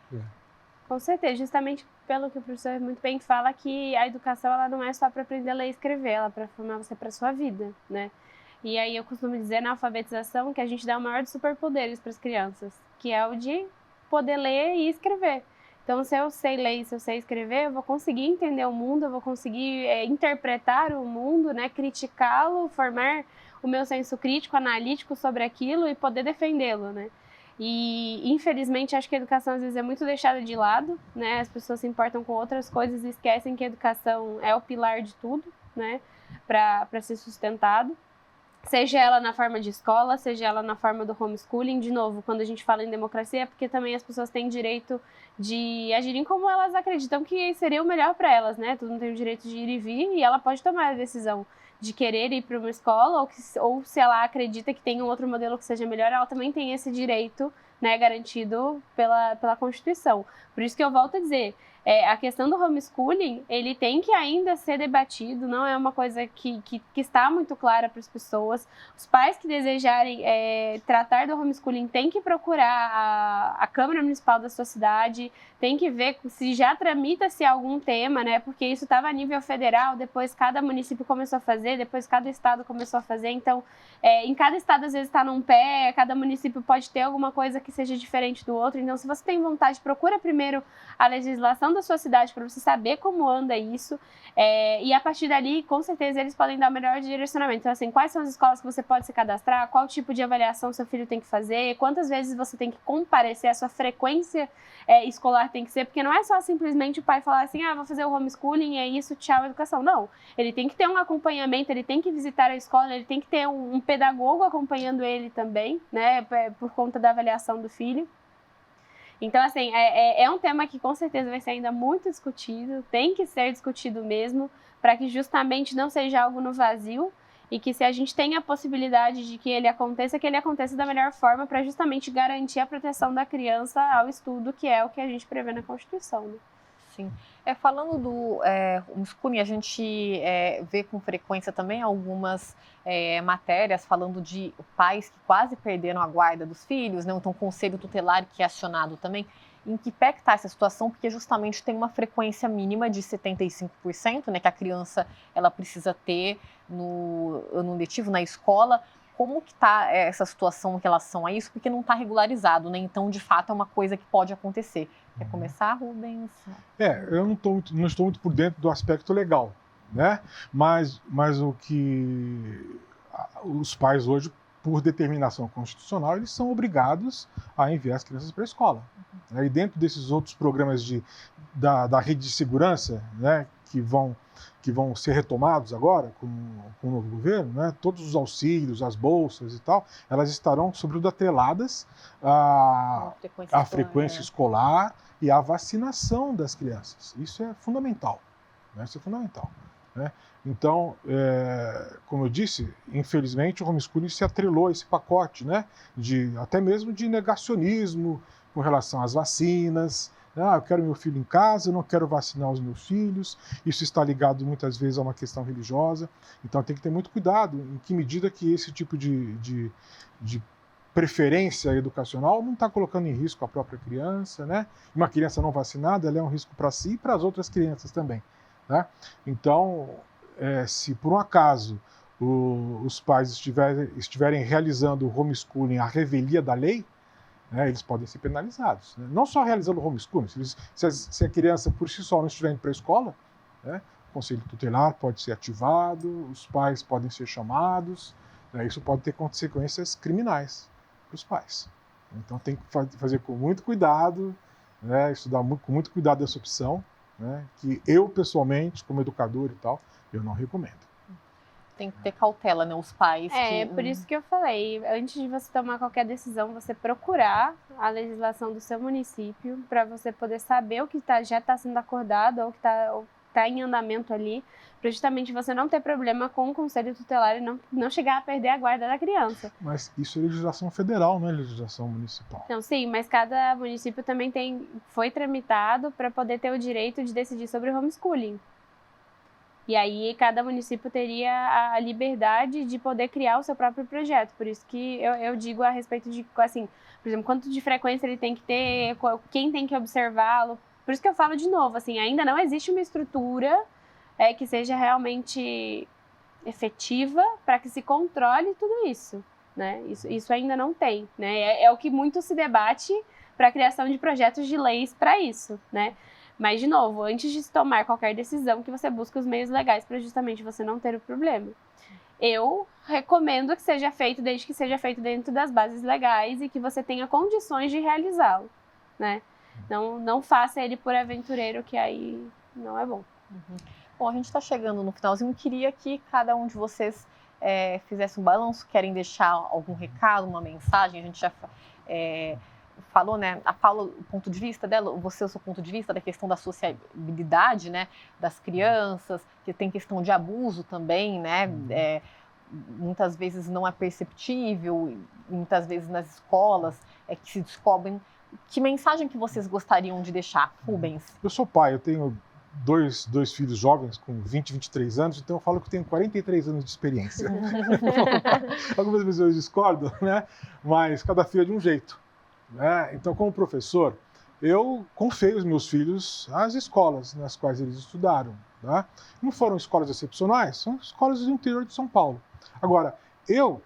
Com certeza, justamente pelo que o professor muito bem fala, que a educação ela não é só para aprender a ler e escrever, ela é para formar você para sua vida, né? E aí eu costumo dizer na alfabetização que a gente dá o maior dos superpoderes para as crianças, que é o de poder ler e escrever. Então, se eu sei ler e se eu sei escrever, eu vou conseguir entender o mundo, eu vou conseguir interpretar o mundo, né, criticá-lo, formar o meu senso crítico, analítico sobre aquilo e poder defendê-lo, né? E, infelizmente, acho que a educação às vezes é muito deixada de lado, né? As pessoas se importam com outras coisas e esquecem que a educação é o pilar de tudo, né, para ser sustentado. Seja ela na forma de escola, seja ela na forma do homeschooling. De novo, quando a gente fala em democracia, é porque também as pessoas têm direito de agirem como elas acreditam que seria o melhor para elas, né? Todo mundo tem o direito de ir e vir e ela pode tomar a decisão de querer ir para uma escola ou se ela acredita que tem um outro modelo que seja melhor, ela também tem esse direito, né, garantido pela Constituição. Por isso que eu volto a dizer, a questão do homeschooling, ele tem que ainda ser debatido, não é uma coisa que está muito clara para as pessoas. Os pais que desejarem tratar do homeschooling têm que procurar a Câmara Municipal da sua cidade, tem que ver se já tramita-se algum tema, né? Porque isso estava a nível federal, depois cada município começou a fazer, depois cada estado começou a fazer. Então, em cada estado às vezes está num pé, cada município pode ter alguma coisa que seja diferente do outro. Então, se você tem vontade, procura primeiro a legislação da sua cidade para você saber como anda isso, e a partir dali, com certeza, eles podem dar o melhor direcionamento. Então, assim, quais são as escolas que você pode se cadastrar, qual tipo de avaliação seu filho tem que fazer, quantas vezes você tem que comparecer, a sua frequência escolar tem que ser, porque não é só simplesmente o pai falar assim, vou fazer o homeschooling, é isso, tchau, educação. Não, ele tem que ter um acompanhamento, ele tem que visitar a escola, ele tem que ter um pedagogo acompanhando ele também, né, por conta da avaliação do filho. Então, assim, é um tema que com certeza vai ser ainda muito discutido, tem que ser discutido mesmo, para que justamente não seja algo no vazio e que se a gente tem a possibilidade de que ele aconteça da melhor forma para justamente garantir a proteção da criança ao estudo, que é o que a gente prevê na Constituição, né? Sim. Falando do homeschooling, a gente vê com frequência também algumas matérias falando de pais que quase perderam a guarda dos filhos, né? Então, o conselho tutelar que é acionado também. Em que pé que está essa situação? Porque justamente tem uma frequência mínima de 75%, né, que a criança ela precisa ter no ano letivo, na escola. Como que está essa situação em relação a isso? Porque não está regularizado, né? Então, de fato, é uma coisa que pode acontecer. Quer começar, Rubens? Eu não estou muito por dentro do aspecto legal, né? Mas o que os pais hoje, por determinação constitucional, eles são obrigados a enviar as crianças para a escola. E dentro desses outros programas da rede de segurança, né, que vão ser retomados agora com o novo governo, né, todos os auxílios, as bolsas e tal, elas estarão sobretudo atreladas à frequência escolar e à vacinação das crianças. Isso é fundamental. Né, isso é fundamental. Né? Então, como eu disse, infelizmente o homeschooling se atrelou a esse pacote, né, até mesmo de negacionismo com relação às vacinas. Eu quero meu filho em casa, eu não quero vacinar os meus filhos. Isso está ligado muitas vezes a uma questão religiosa. Então tem que ter muito cuidado em que medida que esse tipo de preferência educacional não está colocando em risco a própria criança, né? Uma criança não vacinada, ela é um risco para si e para as outras crianças também. Né? Então, se por um acaso os pais estiverem realizando o homeschooling à revelia da lei, né, eles podem ser penalizados. Né? Não só realizando o homeschooling, se a criança por si só não estiver indo para a escola, né, o conselho tutelar pode ser ativado, os pais podem ser chamados, né, isso pode ter consequências criminais para os pais. Então tem que fazer com muito cuidado, né, estudar com muito cuidado essa opção, né, que eu pessoalmente, como educador e tal, eu não recomendo. tem que ter cautela, né? Os pais. Por isso que eu falei, antes de você tomar qualquer decisão, você procurar a legislação do seu município para você poder saber o que já está sendo acordado ou que está em andamento ali, para justamente você não ter problema com o conselho tutelar e não chegar a perder a guarda da criança. Mas isso é legislação federal, não é legislação municipal. Então, sim, mas cada município também foi tramitado para poder ter o direito de decidir sobre o homeschooling. E aí cada município teria a liberdade de poder criar o seu próprio projeto. Por isso que eu digo a respeito de, assim, por exemplo, quanto de frequência ele tem que ter, quem tem que observá-lo. Por isso que eu falo de novo, assim, ainda não existe uma estrutura que seja realmente efetiva para que se controle tudo isso, né? Isso ainda não tem, né? É o que muito se debate para a criação de projetos de leis para isso, né? Mas, de novo, antes de se tomar qualquer decisão, que você busque os meios legais para justamente você não ter o problema. Eu recomendo que seja feito, desde que seja feito dentro das bases legais e que você tenha condições de realizá-lo, né? Não faça ele por aventureiro, que aí não é bom. Uhum. Bom, a gente está chegando no finalzinho. Eu queria que cada um de vocês fizesse um balanço. Querem deixar algum recado, uma mensagem? A gente já falou, né? A Paula, o ponto de vista dela, você, o seu ponto de vista da questão da sociabilidade, né? Das crianças, que tem questão de abuso também, né? Muitas vezes não é perceptível, muitas vezes nas escolas que se descobrem. Que mensagem que vocês gostariam de deixar, Rubens? Eu sou pai, eu tenho dois filhos jovens com 20, 23 anos, então eu falo que eu tenho 43 anos de experiência. Algumas vezes eu discordo, né? Mas cada filho é de um jeito, né? Então, como professor, eu confiei os meus filhos às escolas nas quais eles estudaram, tá? Não foram escolas excepcionais, são escolas do interior de São Paulo. Agora, eu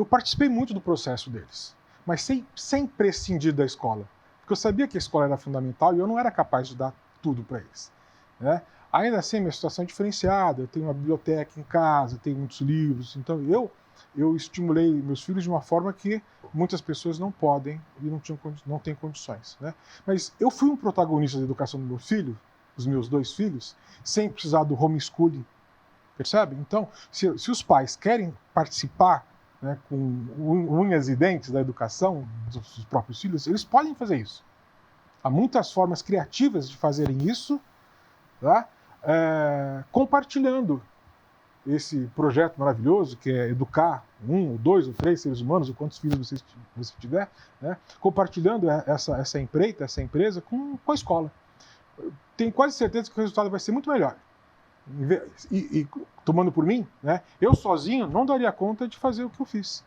participei muito do processo deles, mas sem prescindir da escola, porque eu sabia que a escola era fundamental e eu não era capaz de dar tudo para eles, né? Ainda assim, minha situação é diferenciada, eu tenho uma biblioteca em casa, tenho muitos livros, então eu estimulei meus filhos de uma forma que muitas pessoas não podem e não têm condições, né? Mas eu fui um protagonista da educação do meu filho, dos meus 2 filhos, sem precisar do homeschooling, percebe? Então, se os pais querem participar, né, com unhas e dentes da educação dos próprios filhos, eles podem fazer isso. Há muitas formas criativas de fazerem isso, tá? Compartilhando esse projeto maravilhoso que é educar 1, ou 2, ou 3 seres humanos, ou quantos filhos você tiver, né? Compartilhando essa empreita, essa empresa com a escola. Tenho quase certeza que o resultado vai ser muito melhor. E tomando por mim, né, eu sozinho não daria conta de fazer o que eu fiz,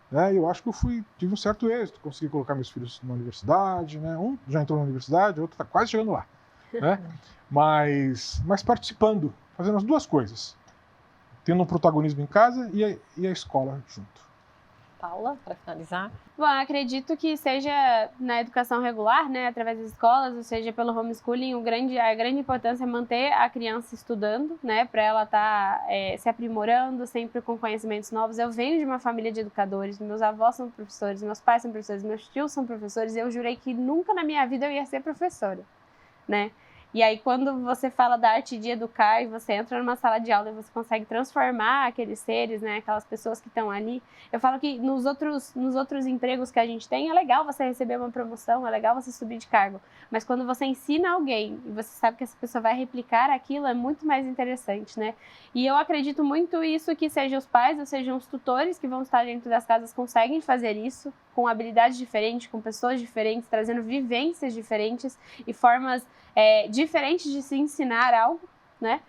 né? Eu acho que tive um certo êxito, consegui colocar meus filhos na universidade, né? Um já entrou na universidade, o outro está quase chegando lá, né? mas participando, fazendo as duas coisas, tendo um protagonismo em casa e a escola junto. Paula, para finalizar. Bom, acredito que seja na educação regular, né, através das escolas, ou seja, pelo homeschooling, a grande importância é manter a criança estudando, né, para ela estar se aprimorando, sempre com conhecimentos novos. Eu venho de uma família de educadores, meus avós são professores, meus pais são professores, meus tios são professores, e eu jurei que nunca na minha vida eu ia ser professora, né? E aí, quando você fala da arte de educar e você entra numa sala de aula e você consegue transformar aqueles seres, né, aquelas pessoas que estão ali, eu falo que nos outros empregos que a gente tem, é legal você receber uma promoção, é legal você subir de cargo, mas quando você ensina alguém e você sabe que essa pessoa vai replicar aquilo, é muito mais interessante, né? E eu acredito muito isso, que sejam os pais ou sejam os tutores que vão estar dentro das casas conseguem fazer isso, com habilidades diferentes, com pessoas diferentes, trazendo vivências diferentes e formas diferentes de se ensinar algo, né?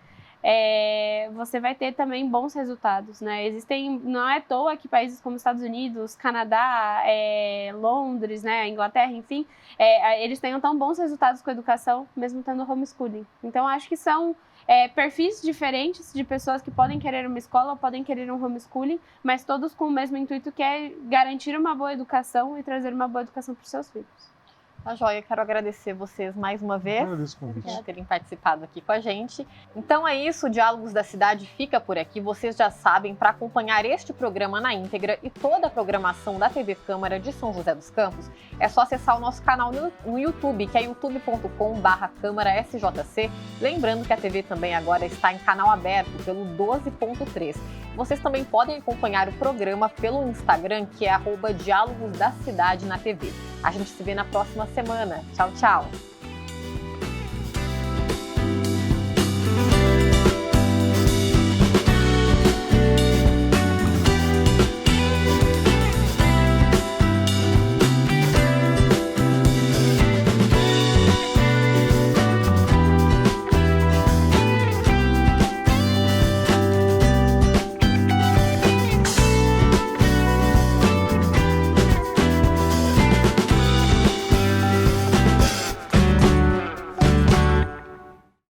Você vai ter também bons resultados, né? Não é à toa que países como Estados Unidos, Canadá, Londres, né, Inglaterra, enfim, eles tenham tão bons resultados com a educação, mesmo tendo homeschooling. Então, acho que são perfis diferentes de pessoas que podem querer uma escola ou podem querer um homeschooling, mas todos com o mesmo intuito, que é garantir uma boa educação e trazer uma boa educação para os seus filhos. Tá joia, quero agradecer vocês mais uma vez por terem participado aqui com a gente. Então é isso, o Diálogos da Cidade fica por aqui. Vocês já sabem, para acompanhar este programa na íntegra e toda a programação da TV Câmara de São José dos Campos, é só acessar o nosso canal no YouTube, que é youtube.com/câmarasjc. Lembrando que a TV também agora está em canal aberto pelo 12.3. Vocês também podem acompanhar o programa pelo Instagram, que é @Diálogos da Cidade na TV. A gente se vê na próxima semana. Tchau, tchau!